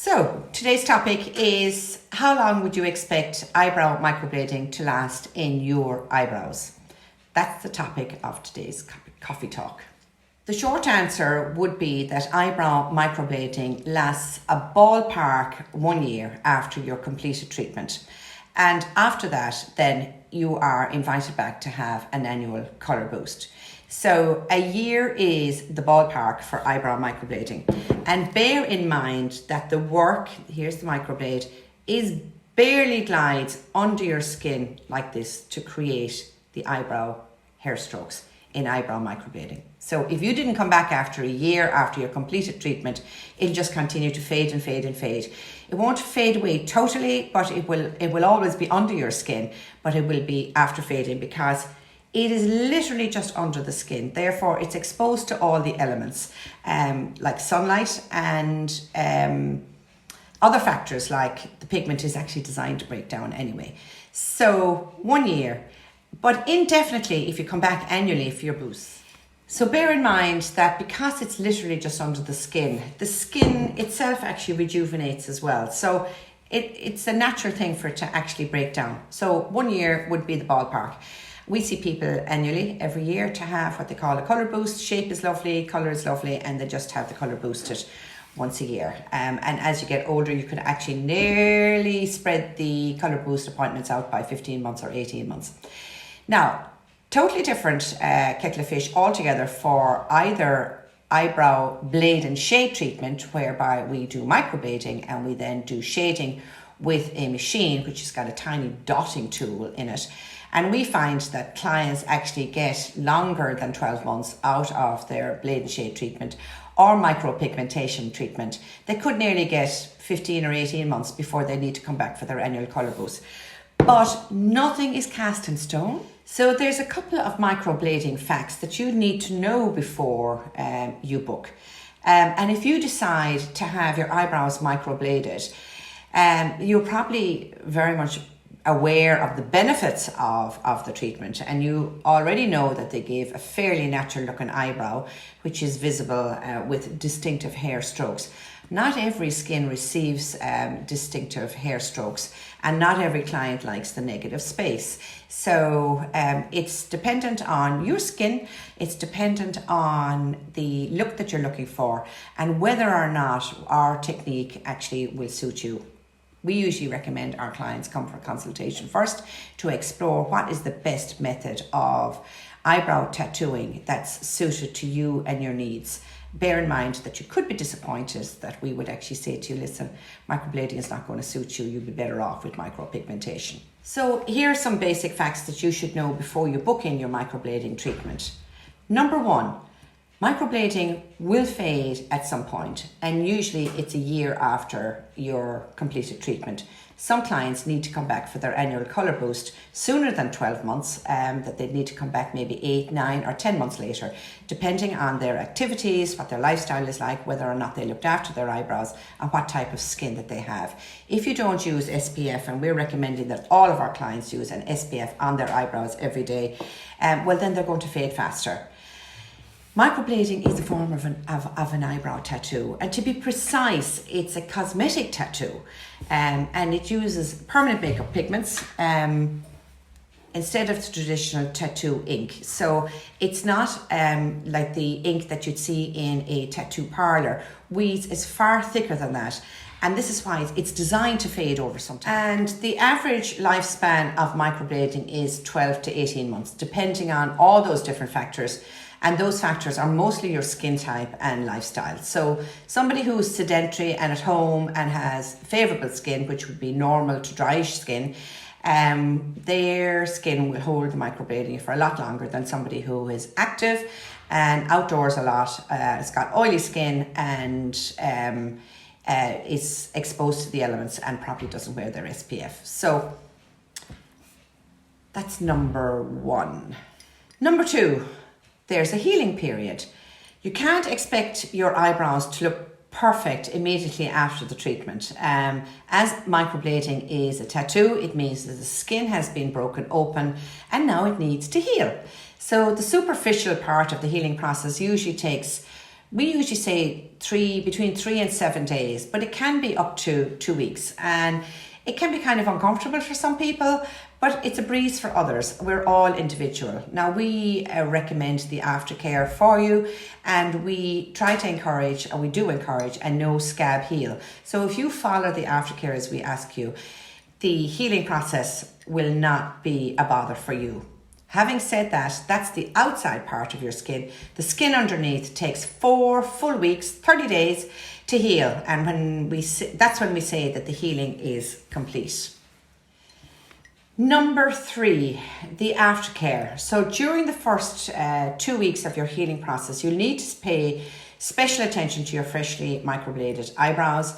So today's topic is how long would you expect eyebrow microblading to last in your eyebrows? That's the topic of today's coffee talk. The short answer would be that eyebrow microblading lasts a ballpark 1 year after your completed treatment. And after that, then you are invited back to have an annual colour boost. So a year is the ballpark for eyebrow microblading. And bear in mind that the work, here's the microblade, is barely glides under your skin like this to create the eyebrow hair strokes in eyebrow microblading. So if you didn't come back after a year after your completed treatment, it'll just continue to fade and fade and fade. It won't fade away totally, but it will always be under your skin, but it will be after fading because it is literally just under the skin. Therefore, it's exposed to all the elements like sunlight and other factors like the pigment is actually designed to break down anyway. So 1 year, but indefinitely if you come back annually for your boosts. So bear in mind that because it's literally just under the skin itself actually rejuvenates as well. So it's a natural thing for it to actually break down. So 1 year would be the ballpark. We see people annually, every year, to have what they call a colour boost. Shape is lovely, colour is lovely, and they just have the colour boosted once a year. And as you get older, you can actually nearly spread the colour boost appointments out by 15 months or 18 months. Now, totally different kettle of fish altogether for either eyebrow blade and shade treatment, whereby we do microblading and we then do shading with a machine which has got a tiny dotting tool in it. And we find that clients actually get longer than 12 months out of their blade and shade treatment or micropigmentation treatment. They could nearly get 15 or 18 months before they need to come back for their annual colour boost. But nothing is cast in stone. So there's a couple of microblading facts that you need to know before you book. And if you decide to have your eyebrows microbladed, you're probably very much aware of the benefits of the treatment, and you already know that they give a fairly natural looking eyebrow which is visible with distinctive hair strokes. Not every skin receives distinctive hair strokes, and not every client likes the negative space. So it's dependent on your skin, it's dependent on the look that you're looking for, and whether or not our technique actually will suit you. We usually recommend our clients come for a consultation first to explore what is the best method of eyebrow tattooing that's suited to you and your needs. Bear in mind that you could be disappointed that we would actually say to you, listen, microblading is not going to suit you, you'd be better off with micropigmentation. So here are some basic facts that you should know before you book in your microblading treatment. Number one, microblading will fade at some point, and usually it's a year after your completed treatment. Some clients need to come back for their annual colour boost sooner than 12 months, that they need to come back maybe 8, 9 or 10 months later, depending on their activities, what their lifestyle is like, whether or not they looked after their eyebrows and what type of skin that they have. If you don't use SPF, and we're recommending that all of our clients use an SPF on their eyebrows every day, well then they're going to fade faster. Microblading is a form of an eyebrow tattoo, and to be precise, it's a cosmetic tattoo, and it uses permanent makeup pigments instead of the traditional tattoo ink. So it's not like the ink that you'd see in a tattoo parlour. Weeds is far thicker than that, and this is why it's designed to fade over some time. And the average lifespan of microblading is 12 to 18 months, depending on all those different factors. And those factors are mostly your skin type and lifestyle. So somebody who's sedentary and at home and has favourable skin, which would be normal to dryish skin, their skin will hold the microblading for a lot longer than somebody who is active and outdoors a lot, has got oily skin and is exposed to the elements and probably doesn't wear their SPF. So that's number one. Number two, there's a healing period. You can't expect your eyebrows to look perfect immediately after the treatment. As microblading is a tattoo, it means that the skin has been broken open and now it needs to heal. So the superficial part of the healing process usually takes We usually say between 3 and 7 days, but it can be up to 2 weeks. And it can be kind of uncomfortable for some people, but it's a breeze for others. We're all individual. Now, we recommend the aftercare for you, and we try to encourage, and we do encourage, a no scab heal. So if you follow the aftercare as we ask you, the healing process will not be a bother for you. Having said that, that's the outside part of your skin. The skin underneath takes 4 full weeks, 30 days to heal. And that's when we say that the healing is complete. Number 3, the aftercare. So during the first 2 weeks of your healing process, you'll need to pay special attention to your freshly microbladed eyebrows.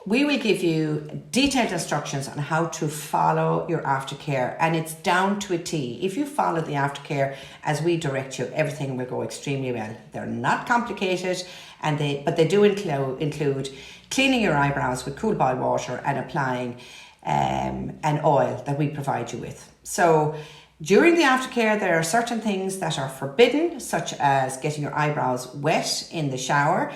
We will give you detailed instructions on how to follow your aftercare, and it's down to a T. If you follow the aftercare as we direct you, everything will go extremely well. They're not complicated, but they do include cleaning your eyebrows with cool boiled water and applying an oil that we provide you with. So during the aftercare, there are certain things that are forbidden, such as getting your eyebrows wet in the shower,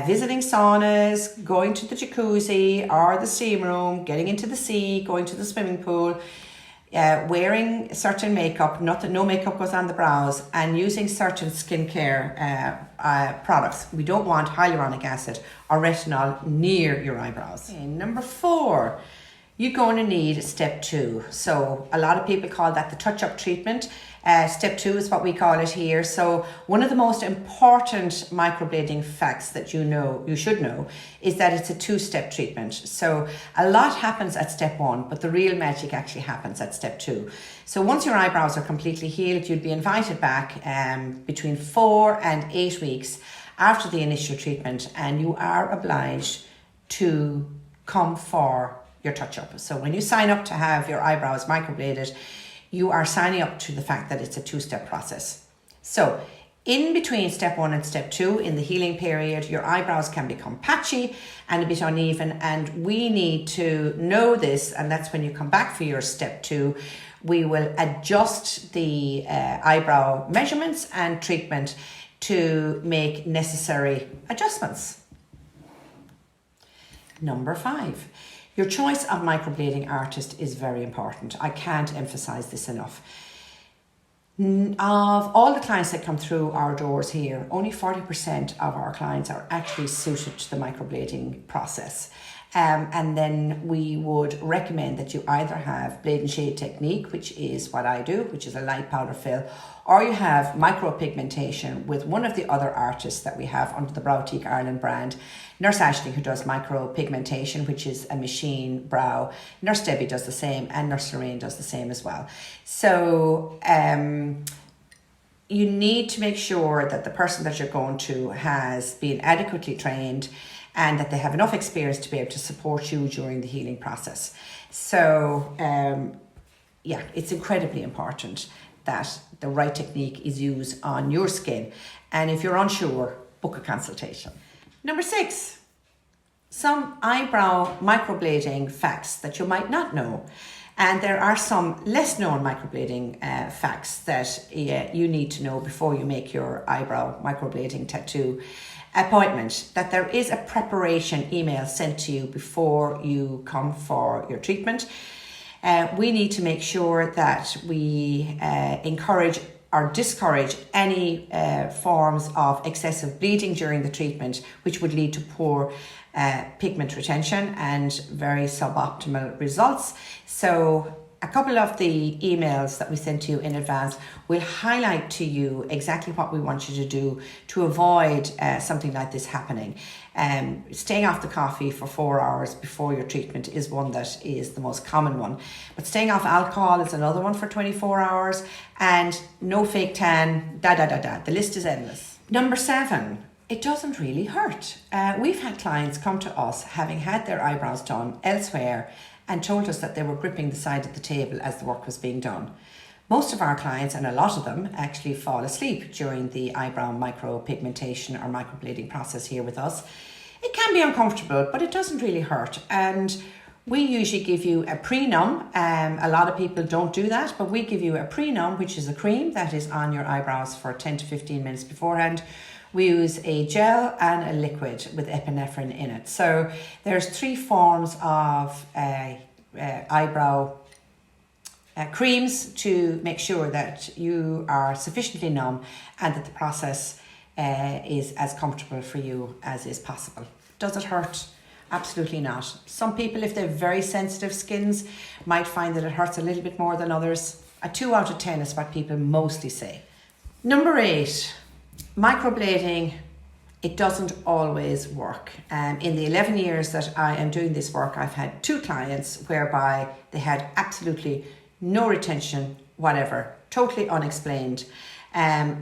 visiting saunas, going to the jacuzzi or the steam room, getting into the sea, going to the swimming pool, wearing certain makeup, no makeup goes on the brows, and using certain skincare products. We don't want hyaluronic acid or retinol near your eyebrows. Okay, number 4, you're going to need step 2. So a lot of people call that the touch-up treatment. Step 2 is what we call it here. So one of the most important microblading facts that you should know, is that it's a 2-step treatment. So a lot happens at step 1, but the real magic actually happens at step 2. So once your eyebrows are completely healed, you'll be invited back between 4 and 8 weeks after the initial treatment, and you are obliged to come for your touch-up. So when you sign up to have your eyebrows microbladed, you are signing up to the fact that it's a 2-step process. So in between step 1 and step 2, in the healing period, your eyebrows can become patchy and a bit uneven, and we need to know this, and that's when you come back for your step 2. We will adjust the eyebrow measurements and treatment to make necessary adjustments. Number 5. Your choice of microblading artist is very important. I can't emphasize this enough. Of all the clients that come through our doors here, only 40% of our clients are actually suited to the microblading process. And then we would recommend that you either have blade and shade technique, which is what I do, which is a light powder fill, or you have micropigmentation with one of the other artists that we have under the Browtique Ireland brand, Nurse Ashley, who does micropigmentation, which is a machine brow. Nurse Debbie does the same, and Nurse Lorraine does the same as well. So you need to make sure that the person that you're going to has been adequately trained and that they have enough experience to be able to support you during the healing process. So it's incredibly important that the right technique is used on your skin. And if you're unsure, book a consultation. Number 6, some eyebrow microblading facts that you might not know. And there are some less known microblading facts that you need to know before you make your eyebrow microblading tattoo appointment. That there is a preparation email sent to you before you come for your treatment. We need to make sure that we encourage or discourage any forms of excessive bleeding during the treatment, which would lead to poor pigment retention and very suboptimal results. So a couple of the emails that we send to you in advance will highlight to you exactly what we want you to do to avoid something like this happening. Staying off the coffee for 4 hours before your treatment is one that is the most common one. But staying off alcohol is another one for 24 hours. And no fake tan, The list is endless. Number 7, it doesn't really hurt. We've had clients come to us having had their eyebrows done elsewhere and told us that they were gripping the side of the table as the work was being done. Most of our clients, and a lot of them, actually fall asleep during the eyebrow micropigmentation or microblading process here with us. It can be uncomfortable, but it doesn't really hurt. And we usually give you a pre-numb. A lot of people don't do that, but we give you a pre-numb, which is a cream that is on your eyebrows for 10 to 15 minutes beforehand. We use a gel and a liquid with epinephrine in it. So there's 3 forms of eyebrow creams to make sure that you are sufficiently numb and that the process is as comfortable for you as is possible. Does it hurt? Absolutely not. Some people, if they have very sensitive skins, might find that it hurts a little bit more than others. A 2 out of 10 is what people mostly say. Number 8, microblading. It doesn't always work. In the 11 years that I am doing this work, I've had 2 clients whereby they had absolutely no retention, whatever, totally unexplained.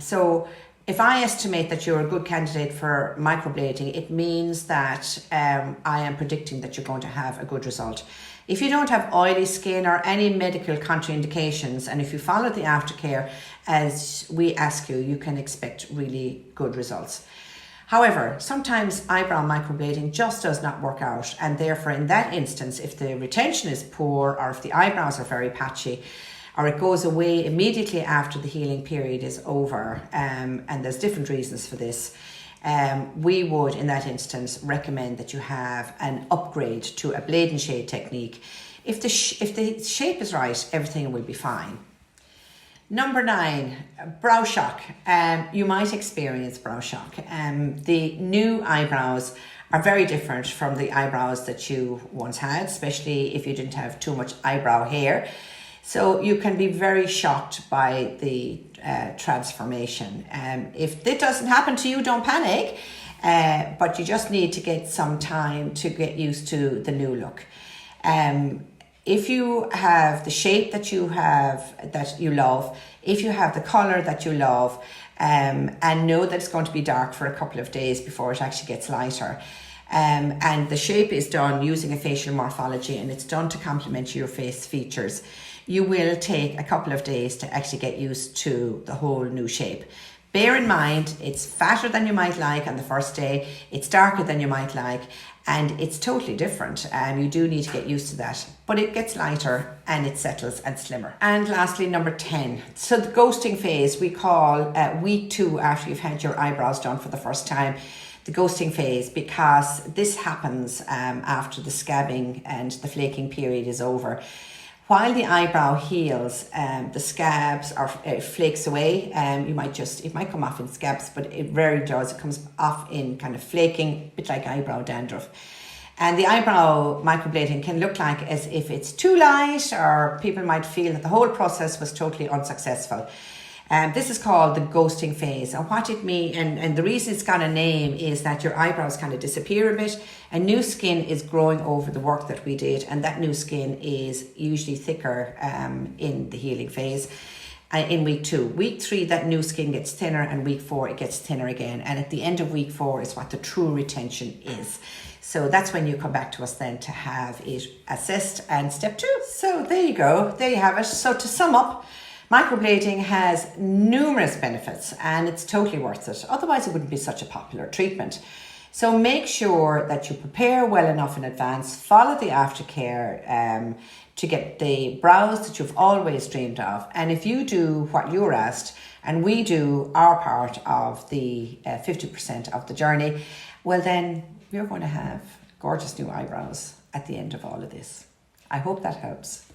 So if I estimate that you're a good candidate for microblading, it means that I am predicting that you're going to have a good result. If you don't have oily skin or any medical contraindications, and if you follow the aftercare as we ask you, you can expect really good results. However, sometimes eyebrow microblading just does not work out, and therefore in that instance, if the retention is poor or if the eyebrows are very patchy, or it goes away immediately after the healing period is over, and there's different reasons for this, we would in that instance recommend that you have an upgrade to a blade and shade technique. If the shape is right, everything will be fine. Number 9, brow shock. You might experience brow shock. The new eyebrows are very different from the eyebrows that you once had, especially if you didn't have too much eyebrow hair. So you can be very shocked by the transformation. If it doesn't happen to you, don't panic, but you just need to get some time to get used to the new look. If you have the shape that you have, that you love, if you have the colour that you love, and know that it's going to be dark for a couple of days before it actually gets lighter, and the shape is done using a facial morphology and it's done to complement your face features, you will take a couple of days to actually get used to the whole new shape. Bear in mind, it's fatter than you might like on the first day, it's darker than you might like, and it's totally different. You do need to get used to that, but it gets lighter and it settles and slimmer. And lastly, number 10. So the ghosting phase we call week 2 after you've had your eyebrows done for the first time. The ghosting phase, because this happens after the scabbing and the flaking period is over. While the eyebrow heals, the scabs or flakes away. It might come off in scabs, but it rarely does. It comes off in kind of flaking, a bit like eyebrow dandruff. And the eyebrow microblading can look like as if it's too light, or people might feel that the whole process was totally unsuccessful. This is called the ghosting phase, and what it means, and the reason it's got a name is that your eyebrows kind of disappear a bit, and new skin is growing over the work that we did, and that new skin is usually thicker in the healing phase. In week 2. Week 3, that new skin gets thinner, and week 4, it gets thinner again. And at the end of week 4 is what the true retention is. So that's when you come back to us then to have it assessed and step 2. So there you go. There you have it. So to sum up, microblading has numerous benefits and it's totally worth it. Otherwise, it wouldn't be such a popular treatment. So make sure that you prepare well enough in advance, follow the aftercare to get the brows that you've always dreamed of. And if you do what you're asked, and we do our part of the 50% of the journey, well then you're going to have gorgeous new eyebrows at the end of all of this. I hope that helps.